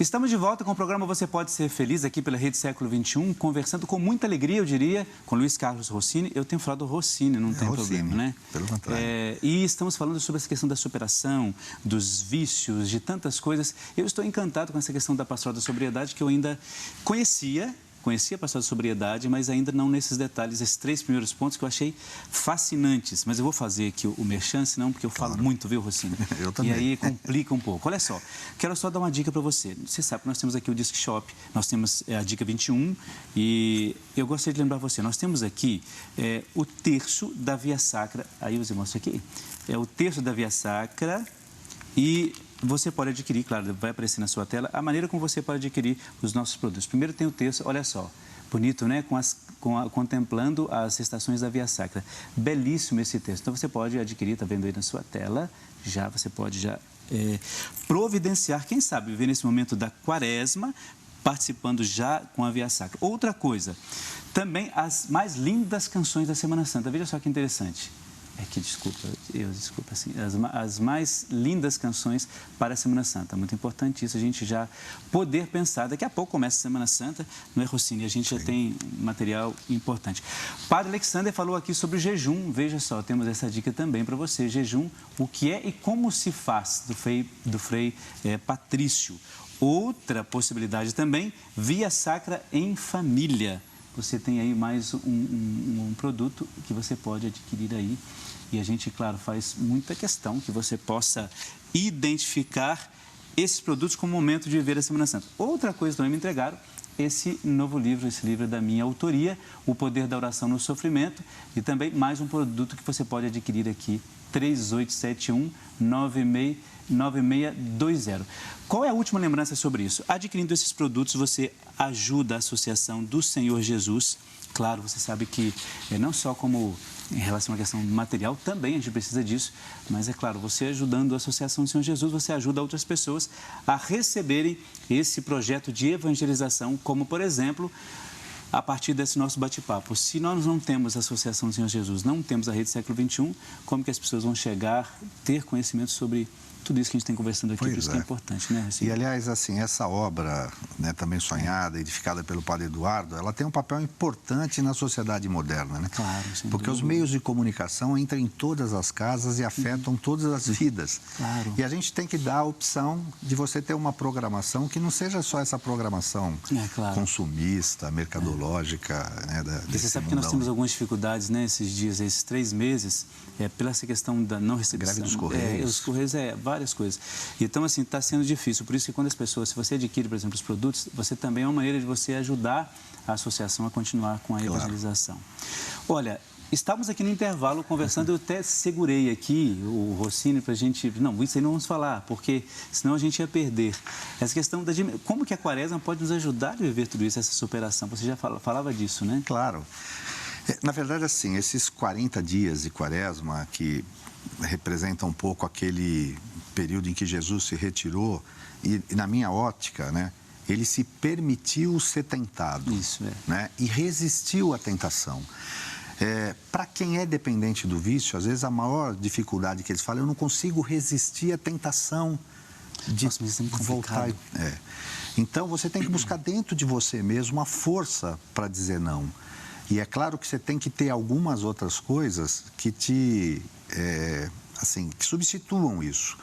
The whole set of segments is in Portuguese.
Estamos de volta com o programa Você Pode Ser Feliz, aqui pela Rede Século XXI, conversando com muita alegria, eu diria, com Luiz Carlos Rossini. Eu tenho falado Rossini, não tem problema, né? Pelo contrário. E estamos falando sobre essa questão da superação, dos vícios, de tantas coisas. Eu estou encantado com essa questão da pastoral da sobriedade, que eu ainda conhecia a pastoral da sobriedade, mas ainda não nesses detalhes, esses 3 primeiros pontos que eu achei fascinantes. Mas eu vou fazer aqui o merchan, senão, porque eu falo muito, viu, Rossini? Eu também. E aí complica um pouco. Olha só, quero só dar uma dica para você. Você sabe que nós temos aqui o Disc Shop, nós temos a Dica 21, e eu gostaria de lembrar você, nós temos aqui o terço da Via Sacra, aí os irmãos aqui, é o terço da Via Sacra, e você pode adquirir, claro, vai aparecer na sua tela, a maneira como você pode adquirir os nossos produtos. Primeiro tem o terço, olha só, bonito, né? Contemplando as estações da Via Sacra. Belíssimo esse texto. Então você pode adquirir, está vendo aí na sua tela, você pode providenciar, quem sabe, viver nesse momento da quaresma, participando já com a Via Sacra. Outra coisa, também as mais lindas canções da Semana Santa. Veja só que interessante. Desculpa, assim, as mais lindas canções para a Semana Santa. Muito importante isso, a gente já poder pensar. Daqui a pouco começa a Semana Santa, não é, Rossini? A gente já tem material importante. Padre Alexander falou aqui sobre o jejum. Veja só, temos essa dica também para você. Jejum, o que é e como se faz, do Frei Patrício. Outra possibilidade também, Via Sacra em família. Você tem aí mais um produto que você pode adquirir aí. E a gente, claro, faz muita questão que você possa identificar esses produtos como momento de viver a Semana Santa. Outra coisa também me entregaram, esse novo livro, esse livro é da minha autoria, O Poder da Oração no Sofrimento, e também mais um produto que você pode adquirir aqui, 3871-9620. Qual é a última lembrança sobre isso? Adquirindo esses produtos, você ajuda a Associação do Senhor Jesus. Claro, você sabe que não só como em relação à questão material, também a gente precisa disso, mas é claro, você ajudando a Associação do Senhor Jesus, você ajuda outras pessoas a receberem esse projeto de evangelização, como, por exemplo, a partir desse nosso bate-papo. Se nós não temos a Associação do Senhor Jesus, não temos a Rede Século XXI, como que as pessoas vão chegar, ter conhecimento sobre tudo isso que a gente tem conversando aqui, por isso que é importante, né? E, aliás, assim, essa obra, né, também sonhada, edificada pelo Padre Eduardo, ela tem um papel importante na sociedade moderna, né? Claro, porque os meios de comunicação entram em todas as casas e afetam todas as vidas. Claro. E a gente tem que dar a opção de você ter uma programação que não seja só essa programação consumista, mercadológica, né, você sabe que nós temos algumas dificuldades, né, esses dias, esses 3 meses, pela essa questão da não recepção. Greve dos Correios. Os Correios várias coisas. Então, assim, está sendo difícil. Por isso que quando as pessoas, se você adquire, por exemplo, os produtos, você também é uma maneira de você ajudar a associação a continuar com a evangelização. Olha, estávamos aqui no intervalo conversando, eu até segurei aqui o Rossini para a gente... Não, isso aí não vamos falar, porque senão a gente ia perder. Essa questão como que a quaresma pode nos ajudar a viver tudo isso, essa superação? Você já falava disso, né? Claro. Na verdade, assim, esses 40 dias de quaresma que representam um pouco aquele período em que Jesus se retirou e na minha ótica, né, ele se permitiu ser tentado. Isso, né, e resistiu à tentação. Para quem é dependente do vício, às vezes a maior dificuldade que eles falam, eu não consigo resistir à tentação de voltar. Então, você tem que buscar dentro de você mesmo a força para dizer não. E é claro que você tem que ter algumas outras coisas que que substituam isso.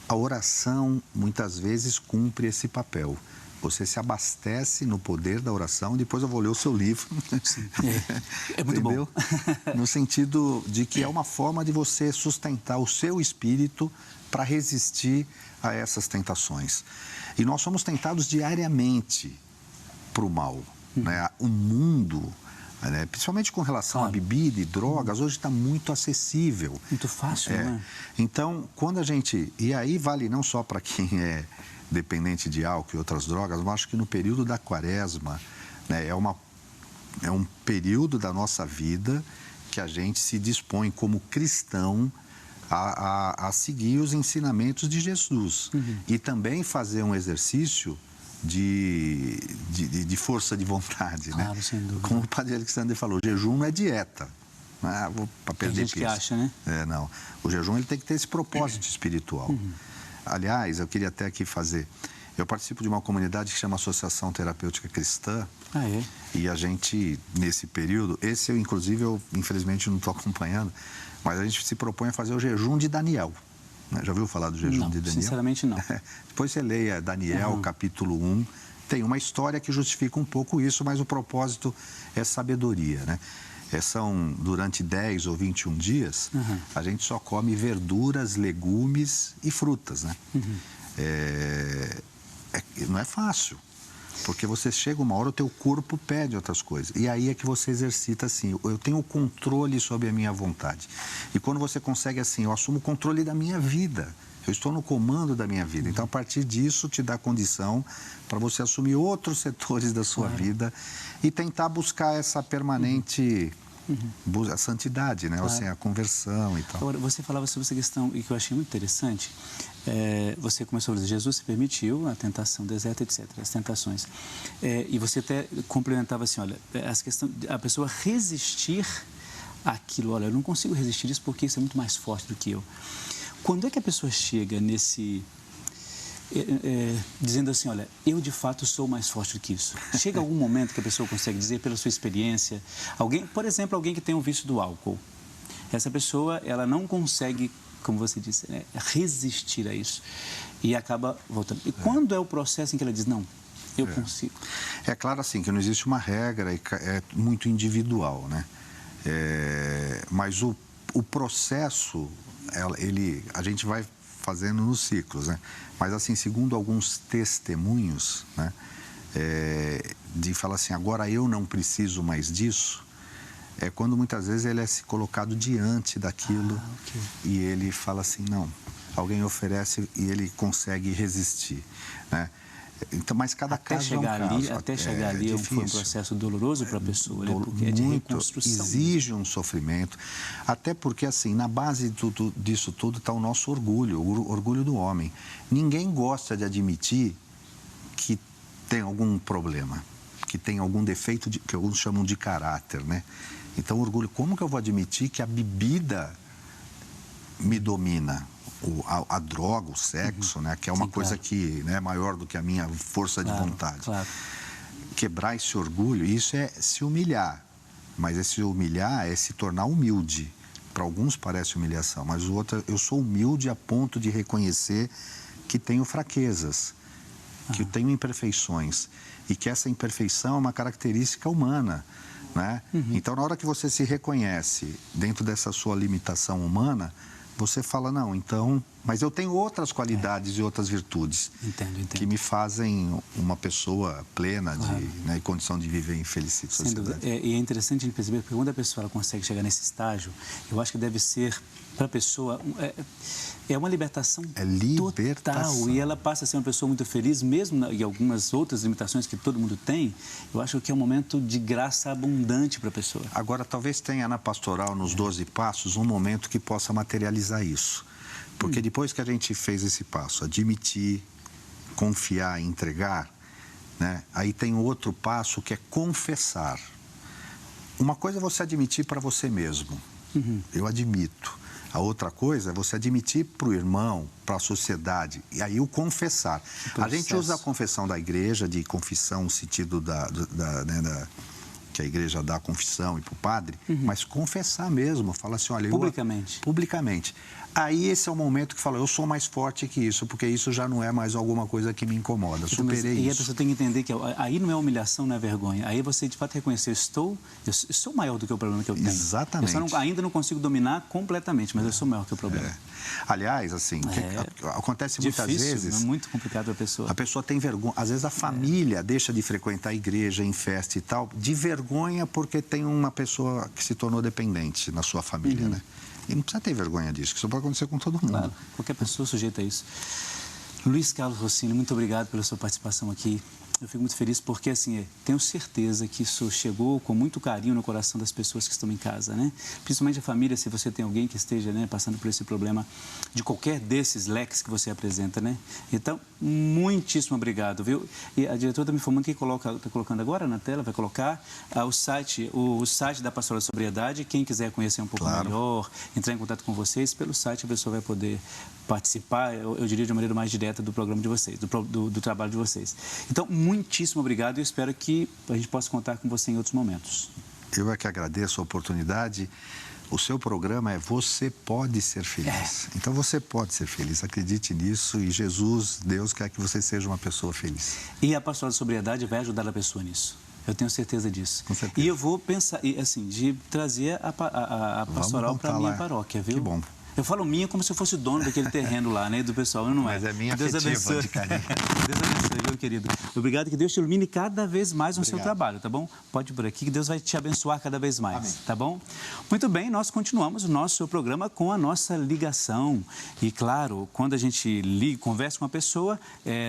A oração, muitas vezes, cumpre esse papel. Você se abastece no poder da oração, depois eu vou ler o seu livro. Sim. É muito bom. No sentido de que é uma forma de você sustentar o seu espírito para resistir a essas tentações. E nós somos tentados diariamente para o mal. Né? O mundo... principalmente com relação à bebida e drogas, hoje está muito acessível. Muito fácil, né? Então, quando a gente... E aí vale não só para quem é dependente de álcool e outras drogas, mas acho que no período da quaresma, né, é um período da nossa vida que a gente se dispõe como cristão a seguir os ensinamentos de Jesus. E também fazer um exercício de força de vontade, claro, né? Sem dúvida. Como o Padre Alexander falou, jejum não é dieta. Para perder peso. Tem gente que acha, né? Não. O jejum ele tem que ter esse propósito espiritual. Aliás, eu queria até aqui fazer Eu participo de uma comunidade que chama Associação Terapêutica Cristã. Ah, é? E a gente, nesse período, esse eu, inclusive, eu infelizmente não estou acompanhando, mas a gente se propõe a fazer o jejum de Daniel. Já ouviu falar do jejum de Daniel? Sinceramente não. Depois você leia Daniel, capítulo 1. Tem uma história que justifica um pouco isso, mas o propósito é sabedoria, né? São, durante 10 ou 21 dias, a gente só come verduras, legumes e frutas, né? Não é fácil, porque você chega uma hora, o teu corpo pede outras coisas. E aí é que você exercita assim, eu tenho o controle sobre a minha vontade. E quando você consegue assim, eu assumo o controle da minha vida. Eu estou no comando da minha vida. Então, a partir disso, te dá condição para você assumir outros setores da sua vida e tentar buscar essa permanente a santidade, né? Ou seja, a conversão e tal. Agora, você falava sobre essa questão e que eu achei muito interessante. Você começou a dizer, Jesus se permitiu a tentação, deserto, etc., as tentações. E você até complementava assim, olha, a pessoa resistir àquilo, olha, eu não consigo resistir isso porque isso é muito mais forte do que eu. Quando é que a pessoa chega nesse... dizendo assim, olha, eu de fato sou mais forte do que isso? Chega algum momento que a pessoa consegue dizer pela sua experiência, por exemplo, alguém que tem um vício do álcool. Essa pessoa, ela não consegue, como você disse, resistir a isso e acaba voltando. E quando é o processo em que ela diz, não, eu consigo? É claro assim, que não existe uma regra, é muito individual, né? Mas o processo... a gente vai fazendo nos ciclos, né? Mas assim, segundo alguns testemunhos, né? De falar assim, agora eu não preciso mais disso, é quando muitas vezes ele é se colocado diante daquilo e ele fala assim, não, alguém oferece e ele consegue resistir, né? Então, mas cada caso é um caso. Até chegar ali foi um processo doloroso para a pessoa, né? Porque é de reconstrução. Exige um sofrimento, até porque, assim, na base disso tudo está o nosso orgulho, o orgulho do homem. Ninguém gosta de admitir que tem algum problema, que tem algum defeito, que alguns chamam de caráter, né? Então, orgulho, como que eu vou admitir que a bebida me domina? A droga, o sexo, né? Que é uma coisa que, né, é maior do que a minha força de vontade. Claro. Quebrar esse orgulho, isso é se humilhar. Mas esse humilhar é se tornar humilde. Para alguns parece humilhação, mas o outro, eu sou humilde a ponto de reconhecer que tenho fraquezas, que eu tenho imperfeições e que essa imperfeição é uma característica humana, né? Então, na hora que você se reconhece dentro dessa sua limitação humana, você fala, não, então... Mas eu tenho outras qualidades e outras virtudes que me fazem uma pessoa plena em condição de viver em felicidade. Sem dúvida. E é interessante a gente perceber que quando a pessoa ela consegue chegar nesse estágio, eu acho que deve ser, para a pessoa, uma libertação total. E ela passa a ser uma pessoa muito feliz, mesmo em algumas outras limitações que todo mundo tem. Eu acho que é um momento de graça abundante para a pessoa. Agora, talvez tenha na pastoral, nos 12 passos, um momento que possa materializar isso. Porque depois que a gente fez esse passo, admitir, confiar e entregar, né? Aí tem outro passo que é confessar. Uma coisa é você admitir para você mesmo. Eu admito. A outra coisa é você admitir para o irmão, para a sociedade. E aí o confessar. A gente usa a confissão da igreja, de confissão, no sentido que a igreja dá a confissão e para o padre, mas confessar mesmo. Fala assim, olha... Publicamente. Aí esse é o momento que fala, eu sou mais forte que isso, porque isso já não é mais alguma coisa que me incomoda, superei isso. E a pessoa tem que entender que aí não é humilhação, não é vergonha. Aí você, de fato, reconhecer, eu sou maior do que o problema que eu tenho. Exatamente. Eu ainda não consigo dominar completamente, mas eu sou maior que o problema. Aliás, assim, acontece muitas vezes... É muito complicado para a pessoa. A pessoa tem vergonha. Às vezes a família deixa de frequentar a igreja, em festa e tal, de vergonha porque tem uma pessoa que se tornou dependente na sua família, né? E não precisa ter vergonha disso, que isso pode acontecer com todo mundo. Claro, qualquer pessoa sujeita a isso. Luiz Carlos Rossini, muito obrigado pela sua participação aqui. Eu fico muito feliz porque, assim, tenho certeza que isso chegou com muito carinho no coração das pessoas que estão em casa, né? Principalmente a família, se você tem alguém que esteja, né, passando por esse problema de qualquer desses leques que você apresenta, né? Então, muitíssimo obrigado, viu? E a diretora está me informando que está colocando agora na tela, vai colocar o site da Pastoral da Sobriedade. Quem quiser conhecer um pouco melhor, entrar em contato com vocês, pelo site a pessoa vai poder participar, eu diria de uma maneira mais direta do programa de vocês, do trabalho de vocês. Então, muitíssimo obrigado e eu espero que a gente possa contar com você em outros momentos. Eu é que agradeço a oportunidade. O seu programa é Você Pode Ser Feliz. Então, você pode ser feliz. Acredite nisso e Jesus, Deus, quer que você seja uma pessoa feliz. E a Pastoral da Sobriedade vai ajudar a pessoa nisso. Eu tenho certeza disso. Com certeza. E eu vou pensar, assim, de trazer a pastoral para a minha paróquia, viu? Que bom. Eu falo minha como se eu fosse dono daquele terreno lá, né, do pessoal, não é? Mas é minha Deus afetiva, abençoe. de carinho. Deus abençoe, meu querido. Obrigado, que Deus te ilumine cada vez mais no seu trabalho, tá bom? Pode ir por aqui, que Deus vai te abençoar cada vez mais, amém, tá bom? Muito bem, nós continuamos o nosso programa com a nossa ligação. E, claro, quando a gente conversa com uma pessoa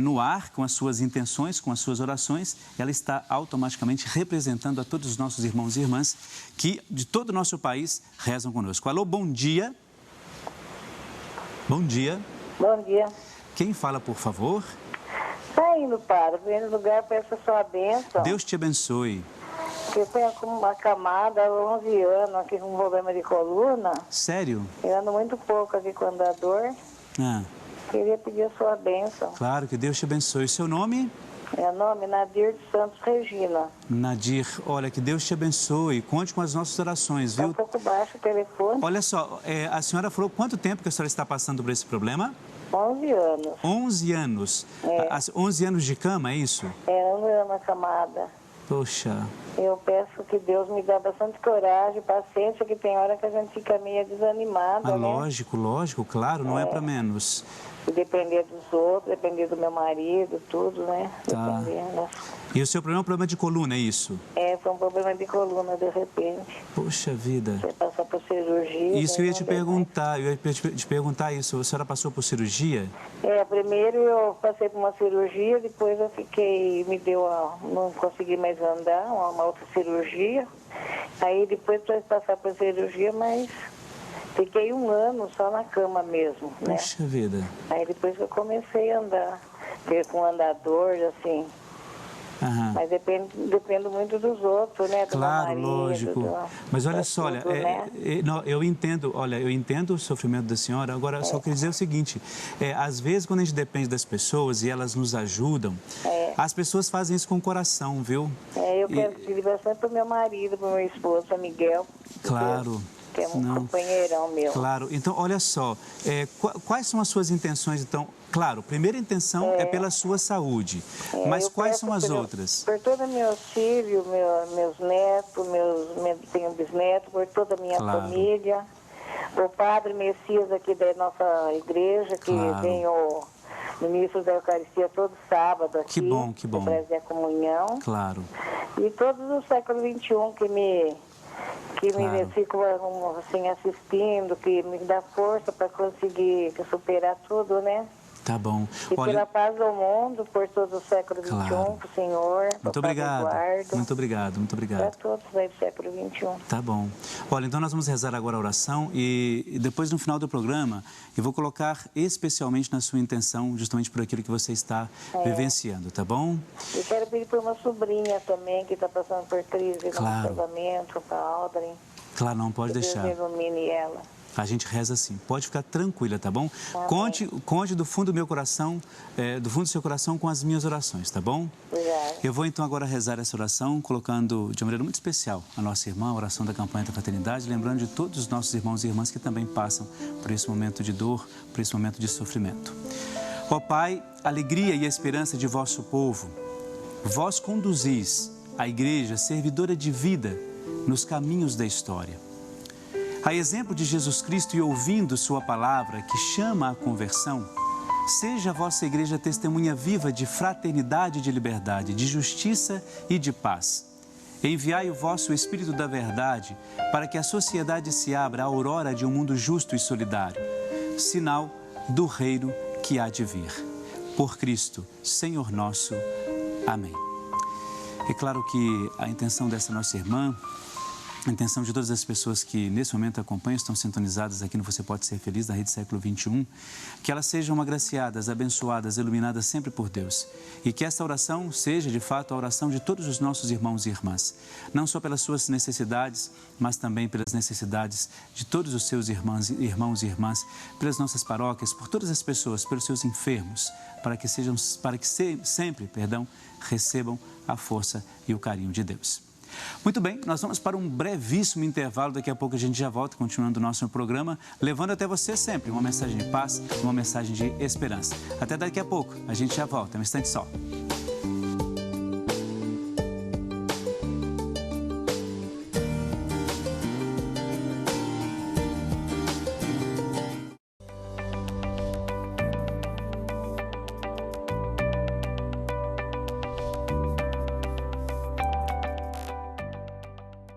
no ar, com as suas intenções, com as suas orações, ela está automaticamente representando a todos os nossos irmãos e irmãs que, de todo o nosso país, rezam conosco. Alô, bom dia. Bom dia. Bom dia. Quem fala, por favor? Está indo, padre. Vem no lugar, peço a sua bênção. Deus te abençoe. Eu tenho uma camada há 11 anos aqui com um problema de coluna. Sério? Eu ando muito pouco aqui com andador. Queria pedir a sua bênção. Claro, que Deus te abençoe. Seu nome? Meu nome é Nadir de Santos Regina. Nadir, olha, que Deus te abençoe. Conte com as nossas orações, viu? É um pouco baixo o telefone. Olha só, a senhora falou quanto tempo que a senhora está passando por esse problema? 11 anos. 11 anos. 11 anos de cama, é isso? 11 anos na camada. Poxa. Eu peço que Deus me dê bastante coragem, paciência, que tem hora que a gente fica meio desanimada, né? Lógico, claro, não é para menos. Depender dos outros, depender do meu marido, tudo, né? Tá. Dependendo. E o seu problema é um problema de coluna, é isso? Foi um problema de coluna, de repente. Poxa vida. Você passar por cirurgia... Isso eu ia te perguntar, isso. A senhora passou por cirurgia? Primeiro eu passei por uma cirurgia, depois eu não consegui mais andar, uma outra cirurgia. Aí depois para passar por cirurgia, mas... Fiquei 1 ano só na cama mesmo, né? Puxa vida. Aí depois que eu comecei a andar, com andador, assim. Mas dependo muito dos outros, né? Do claro, meu marido, lógico. Mas olha só, tudo, né? eu entendo o sofrimento da senhora. Agora, eu só queria dizer o seguinte, às vezes quando a gente depende das pessoas e elas nos ajudam, as pessoas fazem isso com o coração, viu? Eu quero pedir bastante pro meu marido, pro meu esposo, pro Miguel. Claro. Que é um companheirão meu. Claro. Então, olha só, quais são as suas intenções, então? Claro, primeira intenção é pela sua saúde, mas quais são as outras? Por todos meus filhos, meus netos, tenho bisnetos, por toda a minha família. O padre Messias aqui da nossa igreja, que vem o ministro da Eucaristia todo sábado aqui. Que bom. Trazer a comunhão. Claro. E todos do século XXI que me ficam assim, assistindo, que me dá força para conseguir superar tudo, né? Tá bom. E pela paz do mundo, por todo o século XXI, pro Senhor, muito obrigado. Eduardo, muito obrigado. para todos aí do século XXI. Tá bom. Olha, então nós vamos rezar agora a oração e depois, no final do programa, eu vou colocar especialmente na sua intenção, justamente por aquilo que você está vivenciando, tá bom? Eu quero pedir para uma sobrinha também, que está passando por crise no casamento, para a Audrey. Claro, não pode deixar. Deus ilumine ela. A gente reza assim, pode ficar tranquila, tá bom? Conte do fundo do meu coração, do fundo do seu coração com as minhas orações, tá bom? Obrigada. Eu vou então agora rezar essa oração, colocando de uma maneira muito especial a nossa irmã, a oração da campanha da fraternidade, lembrando de todos os nossos irmãos e irmãs que também passam por esse momento de dor, por esse momento de sofrimento. Ó Pai, alegria e esperança de vosso povo, vós conduzis a igreja servidora de vida nos caminhos da história. A exemplo de Jesus Cristo e ouvindo sua palavra que chama à conversão, seja a vossa igreja testemunha viva de fraternidade e de liberdade, de justiça e de paz. Enviai o vosso Espírito da verdade para que a sociedade se abra à aurora de um mundo justo e solidário, sinal do reino que há de vir. Por Cristo, Senhor nosso. Amém. É claro que a intenção dessa nossa irmã, a intenção de todas as pessoas que nesse momento acompanham, estão sintonizadas aqui no Você Pode Ser Feliz, da Rede Século XXI, que elas sejam agraciadas, abençoadas, iluminadas sempre por Deus. E que essa oração seja, de fato, a oração de todos os nossos irmãos e irmãs. Não só pelas suas necessidades, mas também pelas necessidades de todos os seus irmãos e irmãs, pelas nossas paróquias, por todas as pessoas, pelos seus enfermos, para que sempre recebam a força e o carinho de Deus. Muito bem, nós vamos para um brevíssimo intervalo, daqui a pouco a gente já volta, continuando o nosso programa, levando até você sempre uma mensagem de paz, uma mensagem de esperança. Até daqui a pouco, a gente já volta, um instante só.